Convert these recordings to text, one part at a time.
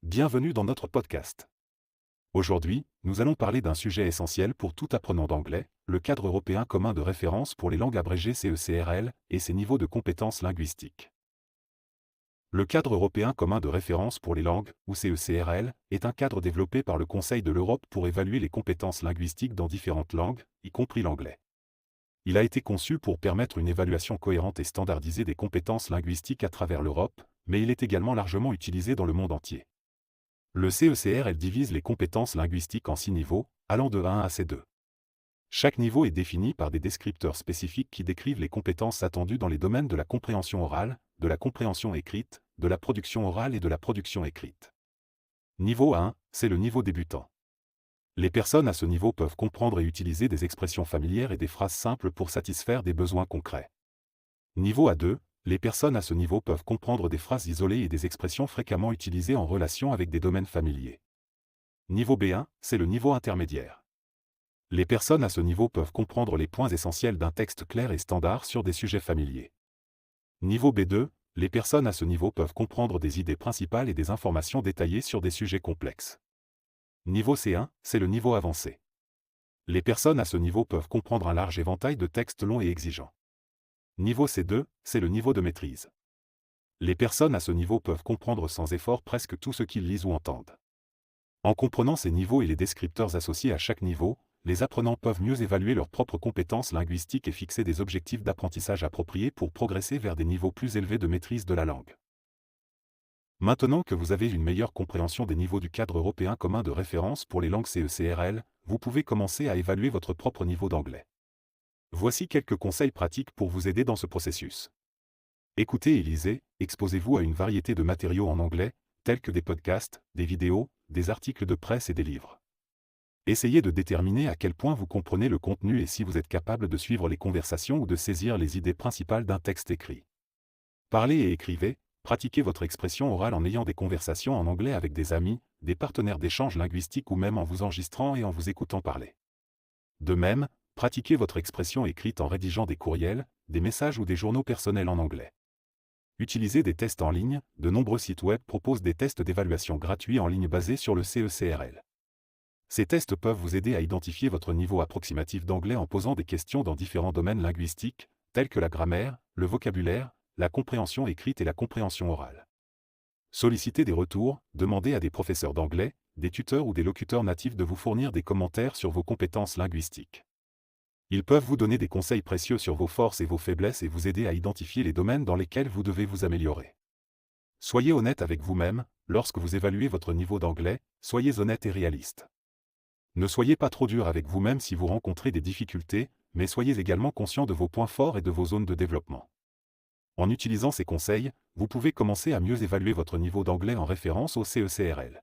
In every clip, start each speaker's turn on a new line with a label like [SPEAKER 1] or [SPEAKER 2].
[SPEAKER 1] Bienvenue dans notre podcast. Aujourd'hui, nous allons parler d'un sujet essentiel pour tout apprenant d'anglais, le cadre européen commun de référence pour les langues abrégées CECRL et ses niveaux de compétences linguistiques. Le cadre européen commun de référence pour les langues, ou CECRL, est un cadre développé par le Conseil de l'Europe pour évaluer les compétences linguistiques dans différentes langues, y compris l'anglais. Il a été conçu pour permettre une évaluation cohérente et standardisée des compétences linguistiques à travers l'Europe, mais il est également largement utilisé dans le monde entier. Le CECRL divise les compétences linguistiques en 6 niveaux, allant de 1 à C2. Chaque niveau est défini par des descripteurs spécifiques qui décrivent les compétences attendues dans les domaines de la compréhension orale, de la compréhension écrite, de la production orale et de la production écrite. Niveau 1, c'est le niveau débutant. Les personnes à ce niveau peuvent comprendre et utiliser des expressions familières et des phrases simples pour satisfaire des besoins concrets. Niveau A2, les personnes à ce niveau peuvent comprendre des phrases isolées et des expressions fréquemment utilisées en relation avec des domaines familiers. Niveau B1, c'est le niveau intermédiaire. Les personnes à ce niveau peuvent comprendre les points essentiels d'un texte clair et standard sur des sujets familiers. Niveau B2, les personnes à ce niveau peuvent comprendre des idées principales et des informations détaillées sur des sujets complexes. Niveau C1, c'est le niveau avancé. Les personnes à ce niveau peuvent comprendre un large éventail de textes longs et exigeants. Niveau C2, c'est le niveau de maîtrise. Les personnes à ce niveau peuvent comprendre sans effort presque tout ce qu'ils lisent ou entendent. En comprenant ces niveaux et les descripteurs associés à chaque niveau, les apprenants peuvent mieux évaluer leurs propres compétences linguistiques et fixer des objectifs d'apprentissage appropriés pour progresser vers des niveaux plus élevés de maîtrise de la langue. Maintenant que vous avez une meilleure compréhension des niveaux du cadre européen commun de référence pour les langues CECRL, vous pouvez commencer à évaluer votre propre niveau d'anglais. Voici quelques conseils pratiques pour vous aider dans ce processus. Écoutez et lisez, exposez-vous à une variété de matériaux en anglais, tels que des podcasts, des vidéos, des articles de presse et des livres. Essayez de déterminer à quel point vous comprenez le contenu et si vous êtes capable de suivre les conversations ou de saisir les idées principales d'un texte écrit. Parlez et écrivez, pratiquez votre expression orale en ayant des conversations en anglais avec des amis, des partenaires d'échange linguistique ou même en vous enregistrant et en vous écoutant parler. De même, pratiquez votre expression écrite en rédigeant des courriels, des messages ou des journaux personnels en anglais. Utilisez des tests en ligne, de nombreux sites web proposent des tests d'évaluation gratuits en ligne basés sur le CECRL. Ces tests peuvent vous aider à identifier votre niveau approximatif d'anglais en posant des questions dans différents domaines linguistiques, tels que la grammaire, le vocabulaire, la compréhension écrite et la compréhension orale. Sollicitez des retours, demandez à des professeurs d'anglais, des tuteurs ou des locuteurs natifs de vous fournir des commentaires sur vos compétences linguistiques. Ils peuvent vous donner des conseils précieux sur vos forces et vos faiblesses et vous aider à identifier les domaines dans lesquels vous devez vous améliorer. Soyez honnête avec vous-même, lorsque vous évaluez votre niveau d'anglais, soyez honnête et réaliste. Ne soyez pas trop dur avec vous-même si vous rencontrez des difficultés, mais soyez également conscient de vos points forts et de vos zones de développement. En utilisant ces conseils, vous pouvez commencer à mieux évaluer votre niveau d'anglais en référence au CECRL.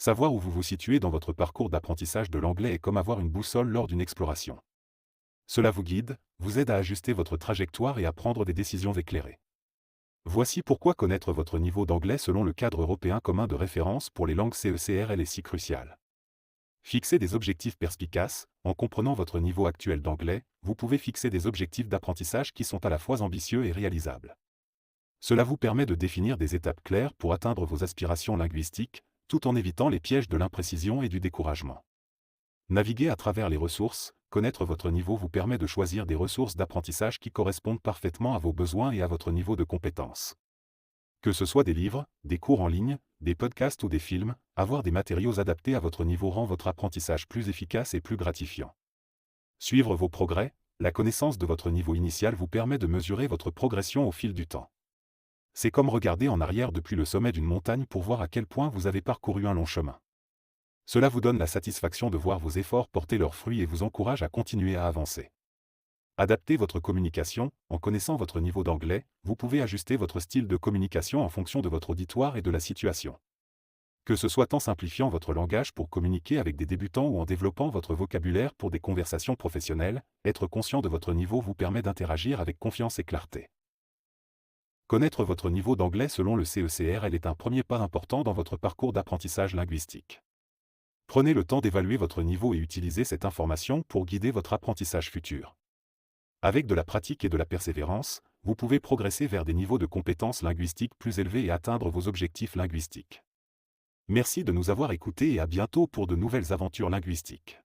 [SPEAKER 1] Savoir où vous vous situez dans votre parcours d'apprentissage de l'anglais est comme avoir une boussole lors d'une exploration. Cela vous guide, vous aide à ajuster votre trajectoire et à prendre des décisions éclairées. Voici pourquoi connaître votre niveau d'anglais selon le cadre européen commun de référence pour les langues CECRL est si crucial. Fixez des objectifs perspicaces. En comprenant votre niveau actuel d'anglais, vous pouvez fixer des objectifs d'apprentissage qui sont à la fois ambitieux et réalisables. Cela vous permet de définir des étapes claires pour atteindre vos aspirations linguistiques, tout en évitant les pièges de l'imprécision et du découragement. Naviguer à travers les ressources, connaître votre niveau vous permet de choisir des ressources d'apprentissage qui correspondent parfaitement à vos besoins et à votre niveau de compétence. Que ce soit des livres, des cours en ligne, des podcasts ou des films, avoir des matériaux adaptés à votre niveau rend votre apprentissage plus efficace et plus gratifiant. Suivre vos progrès, la connaissance de votre niveau initial vous permet de mesurer votre progression au fil du temps. C'est comme regarder en arrière depuis le sommet d'une montagne pour voir à quel point vous avez parcouru un long chemin. Cela vous donne la satisfaction de voir vos efforts porter leurs fruits et vous encourage à continuer à avancer. Adaptez votre communication. En connaissant votre niveau d'anglais, vous pouvez ajuster votre style de communication en fonction de votre auditoire et de la situation. Que ce soit en simplifiant votre langage pour communiquer avec des débutants ou en développant votre vocabulaire pour des conversations professionnelles, être conscient de votre niveau vous permet d'interagir avec confiance et clarté. Connaître votre niveau d'anglais selon le CECRL est un premier pas important dans votre parcours d'apprentissage linguistique. Prenez le temps d'évaluer votre niveau et utilisez cette information pour guider votre apprentissage futur. Avec de la pratique et de la persévérance, vous pouvez progresser vers des niveaux de compétences linguistiques plus élevés et atteindre vos objectifs linguistiques. Merci de nous avoir écoutés et à bientôt pour de nouvelles aventures linguistiques.